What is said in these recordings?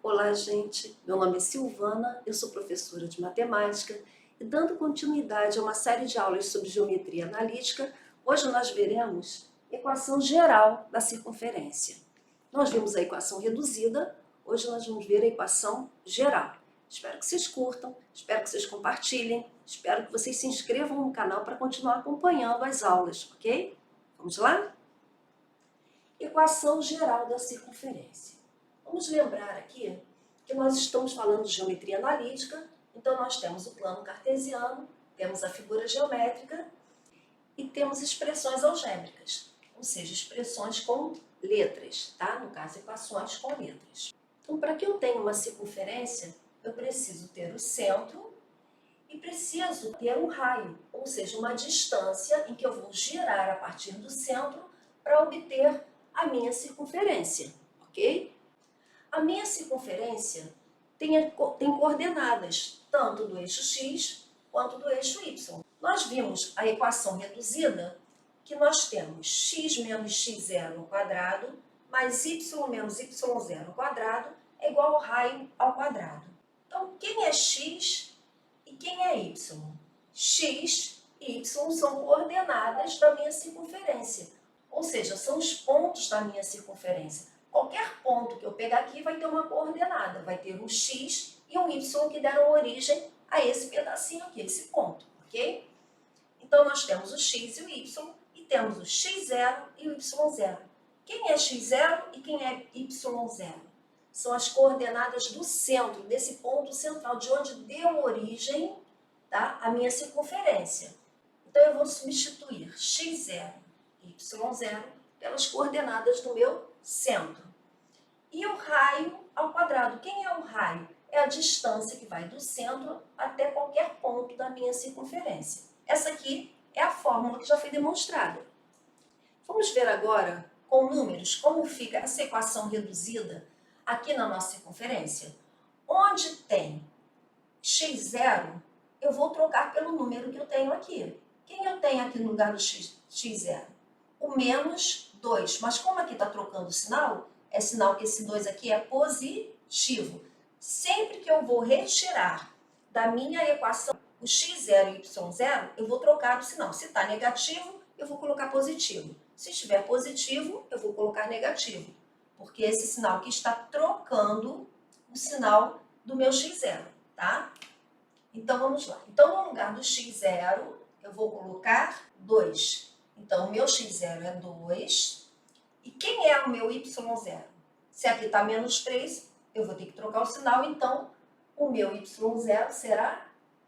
Olá, gente. Meu nome é Silvana, eu sou professora de matemática e dando continuidade a uma série de aulas sobre geometria analítica, hoje nós veremos equação geral da circunferência. Nós vimos a equação reduzida, hoje nós vamos ver a equação geral. Espero que vocês curtam, espero que vocês compartilhem, espero que vocês se inscrevam no canal para continuar acompanhando as aulas, ok? Vamos lá? Equação geral da circunferência. Vamos lembrar aqui que nós estamos falando de geometria analítica, então nós temos o plano cartesiano, temos a figura geométrica e temos expressões algébricas, ou seja, expressões com letras, tá? No caso, equações com letras. Então, para que eu tenha uma circunferência, eu preciso ter o centro e preciso ter um raio, ou seja, uma distância em que eu vou girar a partir do centro para obter a minha circunferência, ok? A minha circunferência tem coordenadas, tanto do eixo x quanto do eixo y. Nós vimos a equação reduzida, que nós temos x menos x0 ao quadrado, mais y menos y0 ao quadrado, é igual ao raio ao quadrado. Então, quem é x e quem é y? X e y são coordenadas da minha circunferência, ou seja, são os pontos da minha circunferência. Qualquer ponto que eu pegar aqui vai ter uma coordenada, vai ter um x e um y que deram origem a esse pedacinho aqui, esse ponto, ok? Então, nós temos o x e o y e temos o x0 e o y0. Quem é x0 e quem é y0? São as coordenadas do centro, desse ponto central, de onde deu origem, tá, a minha circunferência. Então, eu vou substituir x0 e y0 pelas coordenadas do meu centro. E o raio ao quadrado. Quem é o raio? É a distância que vai do centro até qualquer ponto da minha circunferência. Essa aqui é a fórmula que já foi demonstrada. Vamos ver agora, com números, como fica essa equação reduzida aqui na nossa circunferência. Onde tem x0, eu vou trocar pelo número que eu tenho aqui. Quem eu tenho aqui no lugar do x0? O menos 2. Mas como aqui está trocando o sinal, é sinal que esse 2 aqui é positivo. Sempre que eu vou retirar da minha equação o x0 e o y0, eu vou trocar o sinal. Se está negativo, eu vou colocar positivo. Se estiver positivo, eu vou colocar negativo. Porque esse sinal aqui está trocando o sinal do meu x0, tá? Então, vamos lá. Então, no lugar do x0, eu vou colocar 2. Então, o meu x0 é 2. E quem é o meu y0? Se aqui está menos 3, eu vou ter que trocar o sinal, então o meu y0 será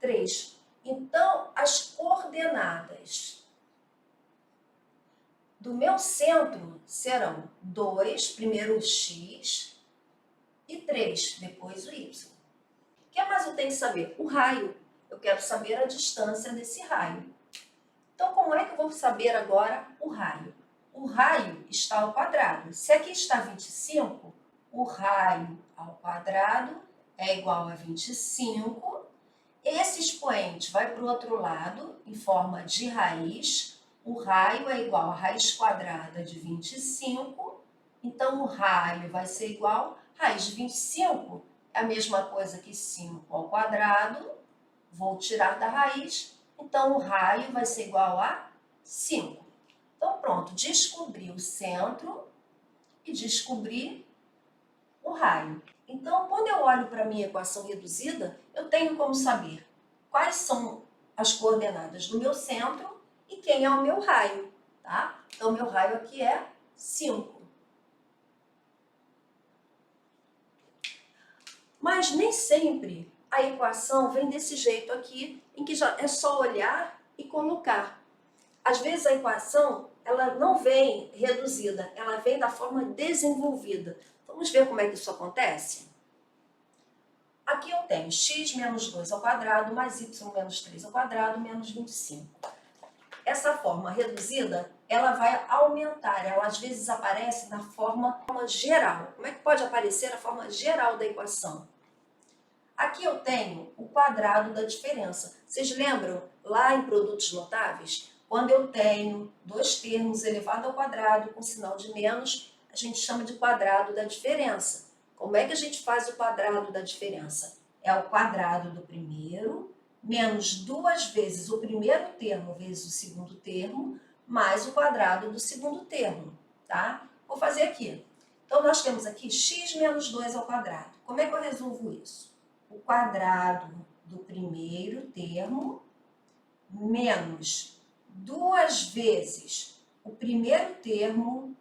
3. Então, as coordenadas do meu centro serão 2, primeiro o x, e 3, depois o y. O que mais eu tenho que saber? O raio. Eu quero saber a distância desse raio. Então, como é que eu vou saber agora o raio? O raio está ao quadrado. Se aqui está 25, o raio ao quadrado é igual a 25. Esse expoente vai para o outro lado, em forma de raiz. O raio é igual a raiz quadrada de 25. Então, o raio vai ser igual a raiz de 25. É a mesma coisa que 5 ao quadrado. Vou tirar da raiz. Então, o raio vai ser igual a 5. Então, pronto, descobri o centro e descobri o raio. Então, quando eu olho para a minha equação reduzida, eu tenho como saber quais são as coordenadas do meu centro e quem é o meu raio, tá? Então, meu raio aqui é 5. Mas nem sempre a equação vem desse jeito aqui, em que já é só olhar e colocar. Às vezes a equação, ela não vem reduzida, ela vem da forma desenvolvida. Vamos ver como é que isso acontece? Aqui eu tenho x menos 2 ao quadrado, mais y menos 3 ao quadrado, menos 25. Essa forma reduzida, ela vai aumentar, ela às vezes aparece na forma geral. Como é que pode aparecer a forma geral da equação? Aqui eu tenho o quadrado da diferença. Vocês lembram lá em produtos notáveis? Quando eu tenho dois termos elevado ao quadrado com sinal de menos, a gente chama de quadrado da diferença. Como é que a gente faz o quadrado da diferença? É o quadrado do primeiro, menos 2 vezes o primeiro termo vezes o segundo termo, mais o quadrado do segundo termo, tá? Vou fazer aqui. Então, nós temos aqui x menos 2 ao quadrado. Como é que eu resolvo isso? O quadrado do primeiro termo menos 2 vezes o primeiro termo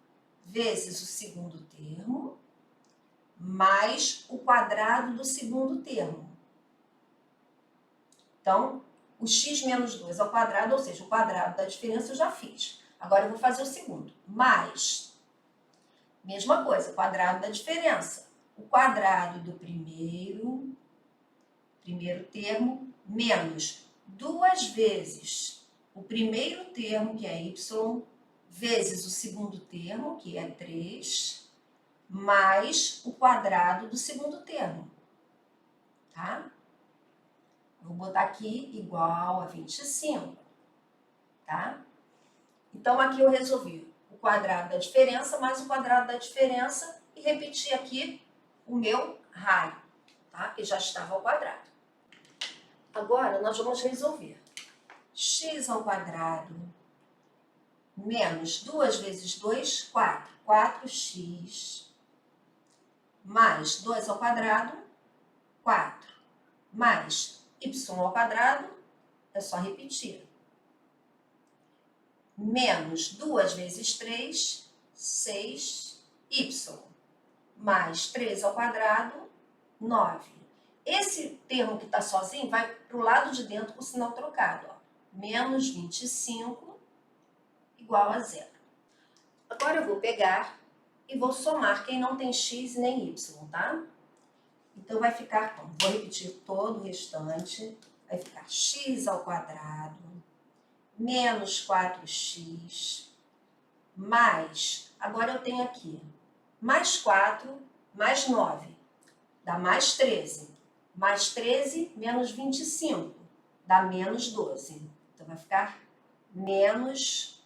vezes o segundo termo, mais o quadrado do segundo termo. Então, o x menos 2 ao quadrado, ou seja, o quadrado da diferença eu já fiz. Agora eu vou fazer o segundo. Mais, mesma coisa, quadrado da diferença. O quadrado do primeiro termo, menos 2 vezes o primeiro termo, que é y, vezes o segundo termo, que é 3, mais o quadrado do segundo termo, tá? Vou botar aqui igual a 25, tá? Então, aqui eu resolvi o quadrado da diferença mais o quadrado da diferença e repeti aqui o meu raio, tá? Que já estava ao quadrado. Agora, nós vamos resolver x ao quadrado menos 2 vezes 2, 4. 4x mais 2 ao quadrado, 4. Mais y ao quadrado, é só repetir. Menos 2 vezes 3, 6y. Mais 3 ao quadrado, 9. Esse termo que está sozinho vai para o lado de dentro com o sinal trocado. Ó. Menos 25 igual a 0. Agora eu vou pegar e vou somar quem não tem x nem y, tá? Então vai ficar como? Vou repetir todo o restante. Vai ficar x ao quadrado menos 4x mais, agora eu tenho aqui, mais 4 mais 9, dá mais 13. Mais 13 menos 25, dá menos 12. Então vai ficar menos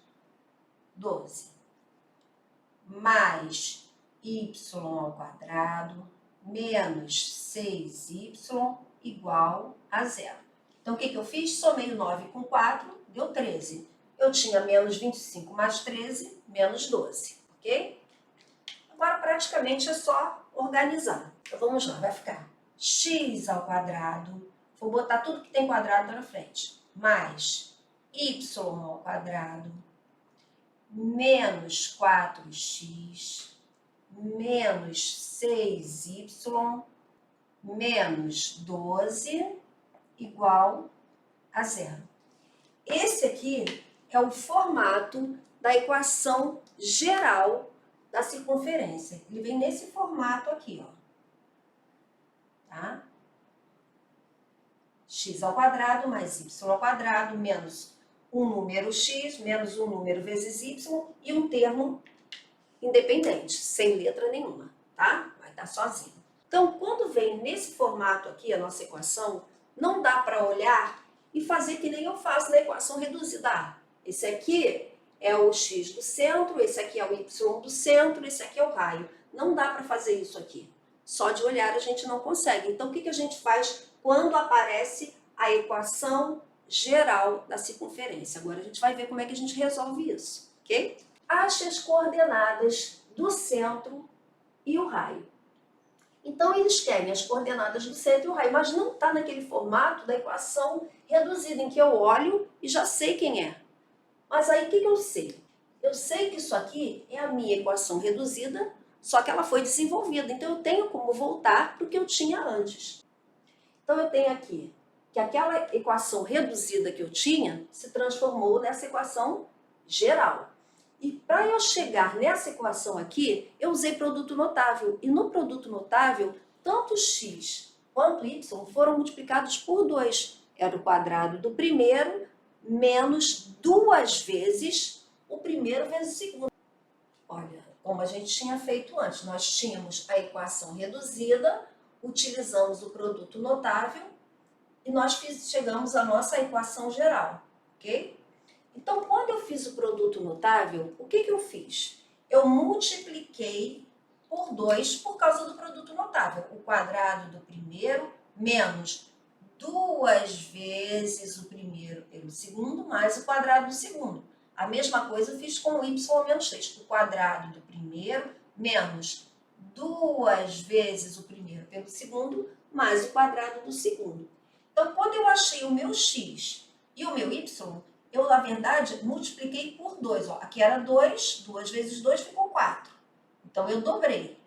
12. Mais y ao quadrado menos 6y igual a 0. Então, o que eu fiz? Somei o 9 com 4, deu 13. Eu tinha menos 25 mais 13, menos 12, ok? Agora, praticamente, é só organizar. Então, vamos lá, vai ficar x ao quadrado, vou botar tudo que tem quadrado na frente, mais y ao quadrado, menos 4x, menos 6y, menos 12, igual a 0. Esse aqui é o formato da equação geral da circunferência. Ele vem nesse formato aqui, ó. Tá? X ao quadrado mais y ao quadrado menos um número x menos um número vezes y e um termo independente, sem letra nenhuma, tá? Vai estar sozinho. Então, quando vem nesse formato aqui a nossa equação, não dá para olhar e fazer que nem eu faço na equação reduzida A. Esse aqui é o x do centro, esse aqui é o y do centro, esse aqui é o raio. Não dá para fazer isso aqui. Só de olhar a gente não consegue. Então, o que a gente faz quando aparece a equação geral da circunferência? Agora a gente vai ver como é que a gente resolve isso, ok? Ache as coordenadas do centro e o raio. Então, eles querem as coordenadas do centro e o raio, mas não está naquele formato da equação reduzida, em que eu olho e já sei quem é. Mas aí, o que eu sei? Eu sei que isso aqui é a minha equação reduzida, só que ela foi desenvolvida. Então, eu tenho como voltar para o que eu tinha antes. Então, eu tenho aqui que aquela equação reduzida que eu tinha se transformou nessa equação geral. E para eu chegar nessa equação aqui, eu usei produto notável. E no produto notável, tanto x quanto y foram multiplicados por 2. Era o quadrado do primeiro menos 2 vezes o primeiro vezes o segundo. Olha, como a gente tinha feito antes, nós tínhamos a equação reduzida, utilizamos o produto notável e nós chegamos à nossa equação geral, ok? Então, quando eu fiz o produto notável, o que eu fiz? Eu multipliquei por 2 por causa do produto notável. O quadrado do primeiro menos 2 vezes o primeiro pelo segundo mais o quadrado do segundo. A mesma coisa eu fiz com o y menos 3. O quadrado do primeiro menos 2 vezes o primeiro pelo segundo mais o quadrado do segundo. Então, quando eu achei o meu x e o meu y, eu, na verdade, multipliquei por 2. Ó. Aqui era 2, 2 vezes 2 ficou 4. Então, eu dobrei.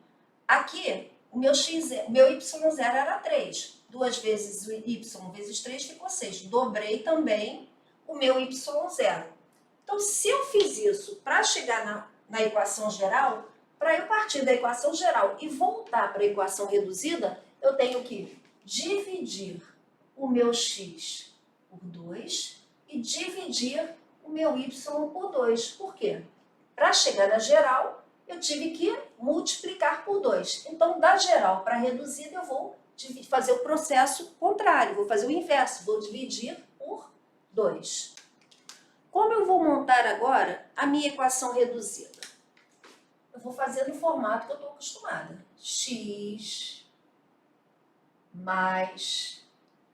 Aqui, o meu y0 era 3. 2 vezes o y vezes 3 ficou 6. Dobrei também o meu y0. Então, se eu fiz isso para chegar na equação geral, para eu partir da equação geral e voltar para a equação reduzida, eu tenho que dividir o meu x por 2 e dividir o meu y por 2. Por quê? Para chegar na geral, eu tive que multiplicar por 2. Então, da geral para a reduzida, eu vou fazer o processo contrário, vou fazer o inverso, vou dividir por 2. Como eu vou montar agora a minha equação reduzida? Eu vou fazer no formato que eu estou acostumada. X mais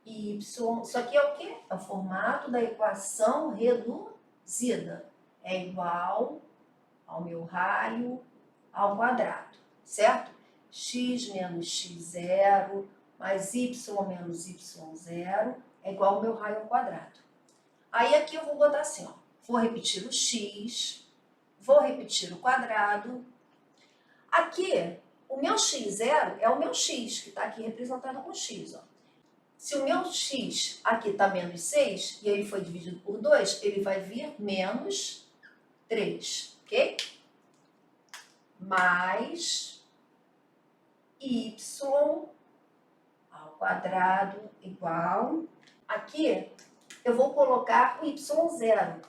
y. Isso aqui é o quê? É o formato da equação reduzida. É igual ao meu raio ao quadrado, certo? X menos x0 mais y menos y0 é igual ao meu raio ao quadrado. Aí aqui eu vou botar assim, ó. Vou repetir o x, vou repetir o quadrado. Aqui, o meu x0 é o meu x, que está aqui representado com x, ó. Se o meu x aqui está menos 6, e ele foi dividido por 2, ele vai vir menos 3, ok? Mais y ao quadrado igual. Aqui, eu vou colocar o y0.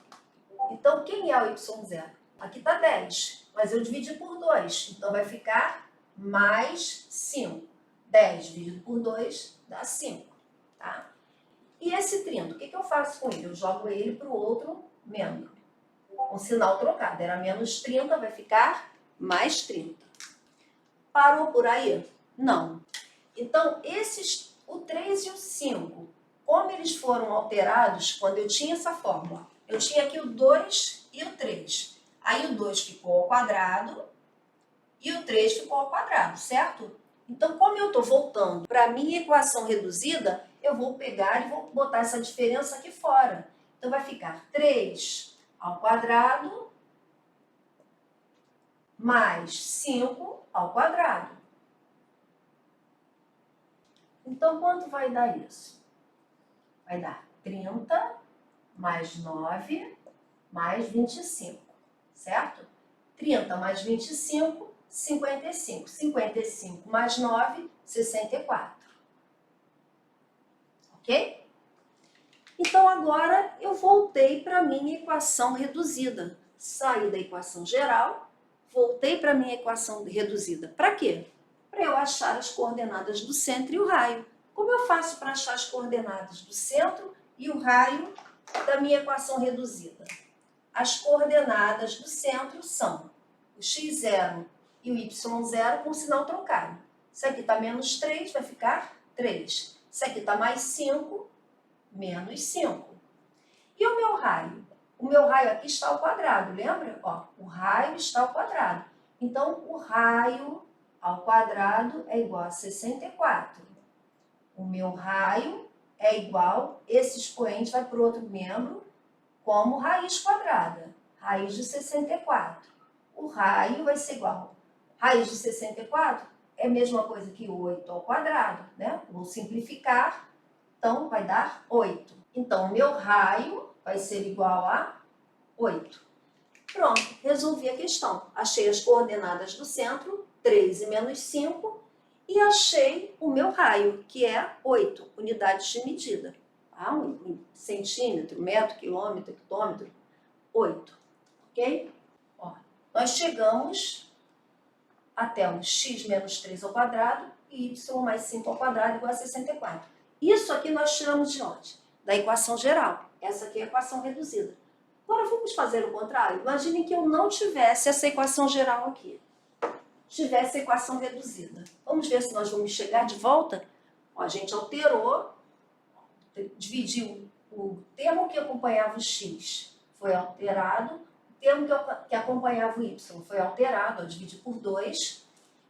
Então, quem é o y0? Aqui está 10, mas eu dividi por 2, então vai ficar mais 5. 10 dividido por 2 dá 5, tá? E esse 30, o que eu faço com ele? Eu jogo ele para o outro membro, com sinal trocado. Era menos 30, vai ficar mais 30. Parou por aí? Não. Então, o 3 e o 5, como eles foram alterados quando eu tinha essa fórmula? Eu tinha aqui o 2 e o 3. Aí o 2 ficou ao quadrado e o 3 ficou ao quadrado, certo? Então, como eu estou voltando para a minha equação reduzida, eu vou pegar e vou botar essa diferença aqui fora. Então, vai ficar 3 ao quadrado mais 5 ao quadrado. Então, quanto vai dar isso? Vai dar 30 mais 9 mais 25, certo? 30 mais 25, 55. 55 mais 9, 64. Ok? Então, agora eu voltei para a minha equação reduzida. Saí da equação geral, voltei para a minha equação reduzida. Para quê? Para eu achar as coordenadas do centro e o raio. Como eu faço para achar as coordenadas do centro e o raio da minha equação reduzida? As coordenadas do centro são o x0 e o y0 com sinal trocado. Isso aqui está menos 3, vai ficar 3. Isso aqui está mais 5, menos 5. E o meu raio? O meu raio aqui está ao quadrado, lembra? Ó, o raio está ao quadrado. Então, o raio ao quadrado é igual a 64. O meu raio é igual, esse expoente vai para o outro membro, como raiz quadrada, raiz de 64. O raio vai ser igual. Raiz de 64 é a mesma coisa que 8 ao quadrado, né? Vou simplificar, então vai dar 8. Então, o meu raio vai ser igual a 8. Pronto, resolvi a questão. Achei as coordenadas do centro, 3 e menos 5, e achei o meu raio, que é 8 unidades de medida. Ah, um centímetro, metro, quilômetro, hectômetro, 8. Ok? Ó, nós chegamos até o x menos 3 ao quadrado e y mais 5 ao quadrado igual a 64. Isso aqui nós tiramos de onde? Da equação geral. Essa aqui é a equação reduzida. Agora vamos fazer o contrário. Imaginem que eu não tivesse essa equação geral aqui. tivesse a equação reduzida. Vamos ver se nós vamos chegar de volta. Ó, a gente alterou, dividiu o termo que acompanhava o x, foi alterado, o termo que acompanhava o y foi alterado, eu dividi por 2,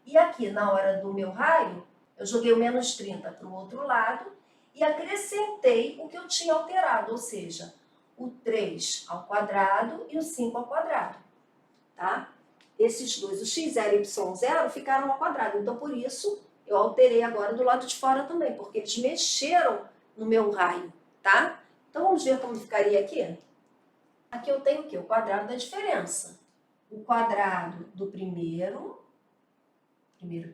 e aqui na hora do meu raio, eu joguei o menos 30 para o outro lado e acrescentei o que eu tinha alterado, ou seja, o 3 ao quadrado e o 5 ao quadrado, tá? Esses dois, o x0 e o y0, ficaram ao quadrado, então por isso eu alterei agora do lado de fora também, porque eles mexeram no meu raio, tá? Então vamos ver como ficaria aqui? Aqui eu tenho o quê? O quadrado da diferença. O quadrado do primeiro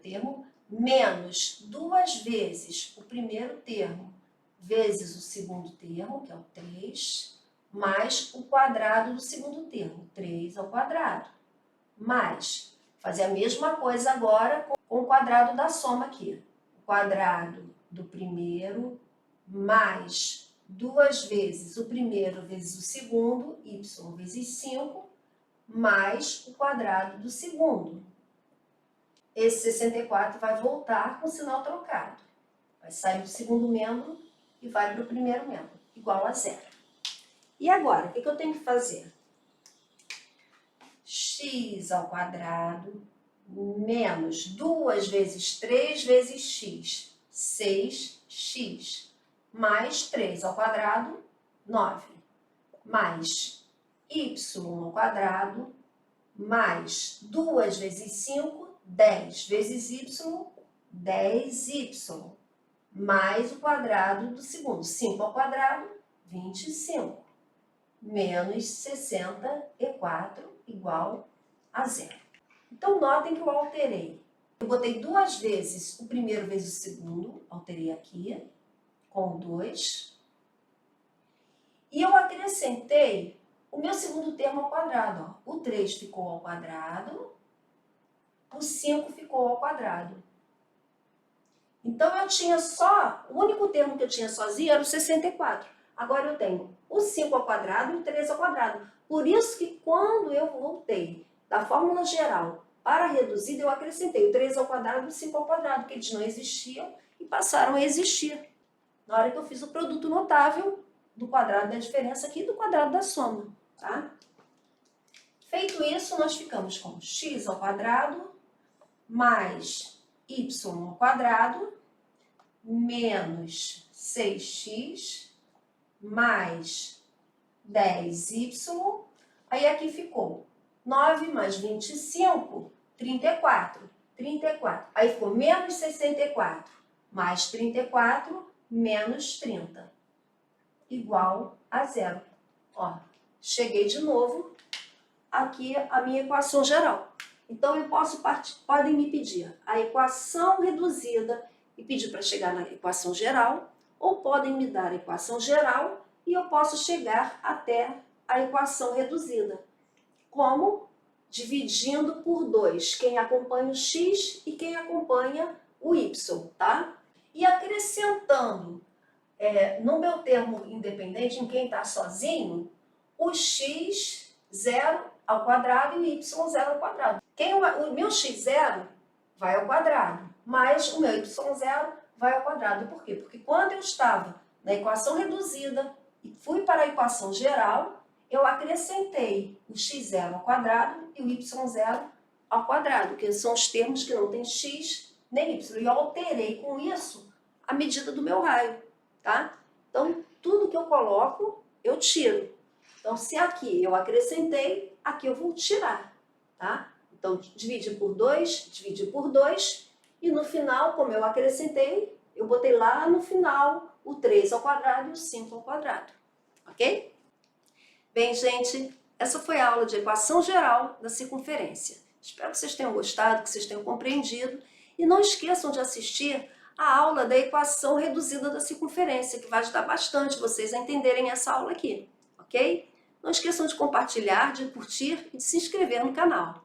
termo, menos 2 vezes o primeiro termo, vezes o segundo termo, que é o 3, mais o quadrado do segundo termo, 3 ao quadrado. Mais, fazer a mesma coisa agora com o quadrado da soma aqui. O quadrado do primeiro, mais 2 vezes o primeiro vezes o segundo, y vezes 5, mais o quadrado do segundo. Esse 64 vai voltar com o sinal trocado. Vai sair do segundo membro e vai para o primeiro membro, igual a zero. E agora, o que eu tenho que fazer? X ao quadrado menos 2 vezes 3 vezes x, 6x, mais 3 ao quadrado, 9, mais y ao quadrado, mais 2 vezes 5, 10 vezes y, 10y, mais o quadrado do segundo, 5 ao quadrado, 25, menos 64 igual a zero. Então, notem que eu alterei. Eu botei 2 vezes o primeiro vezes o segundo, alterei aqui, com 2. E eu acrescentei o meu segundo termo ao quadrado. Ó. O 3 ficou ao quadrado, o 5 ficou ao quadrado. Então, eu tinha só, o único termo que eu tinha sozinho era o 64. Agora eu tenho o 5 ao quadrado e o 3 ao quadrado. Por isso que quando eu voltei da fórmula geral para a reduzida, eu acrescentei o 3 ao quadrado e o 5 ao quadrado, porque eles não existiam e passaram a existir. Na hora que eu fiz o produto notável do quadrado da diferença aqui e do quadrado da soma, tá? Feito isso, nós ficamos com x ao quadrado mais y ao quadrado menos 6x mais 10y. Aí aqui ficou 9 mais 25, 34. 34. Aí ficou menos 64 mais 34 menos 30, igual a zero. Ó, cheguei de novo aqui a minha equação geral. Então, eu posso podem me pedir a equação reduzida e pedir para chegar na equação geral, ou podem me dar a equação geral e eu posso chegar até a equação reduzida. Como? Dividindo por 2, quem acompanha o x e quem acompanha o y, tá? E acrescentando no meu termo independente, em quem está sozinho, o x zero ao quadrado e o y zero ao quadrado. O meu x0 vai ao quadrado, mas o meu y0 vai ao quadrado. Por quê? Porque quando eu estava na equação reduzida e fui para a equação geral, eu acrescentei o x0 ao quadrado e o y0 ao quadrado, que são os termos que não têm x nem y. E eu alterei com isso a medida do meu raio, tá? Então, tudo que eu coloco, eu tiro. Então, se aqui eu acrescentei, aqui eu vou tirar, tá? Então, dividir por 2, dividir por 2, e no final, como eu acrescentei, eu botei lá no final o 3 ao quadrado e o 5 ao quadrado, ok? Bem, gente, essa foi a aula de equação geral da circunferência. Espero que vocês tenham gostado, que vocês tenham compreendido, e não esqueçam de assistir a aula da equação reduzida da circunferência, que vai ajudar bastante vocês a entenderem essa aula aqui, ok? Não esqueçam de compartilhar, de curtir e de se inscrever no canal.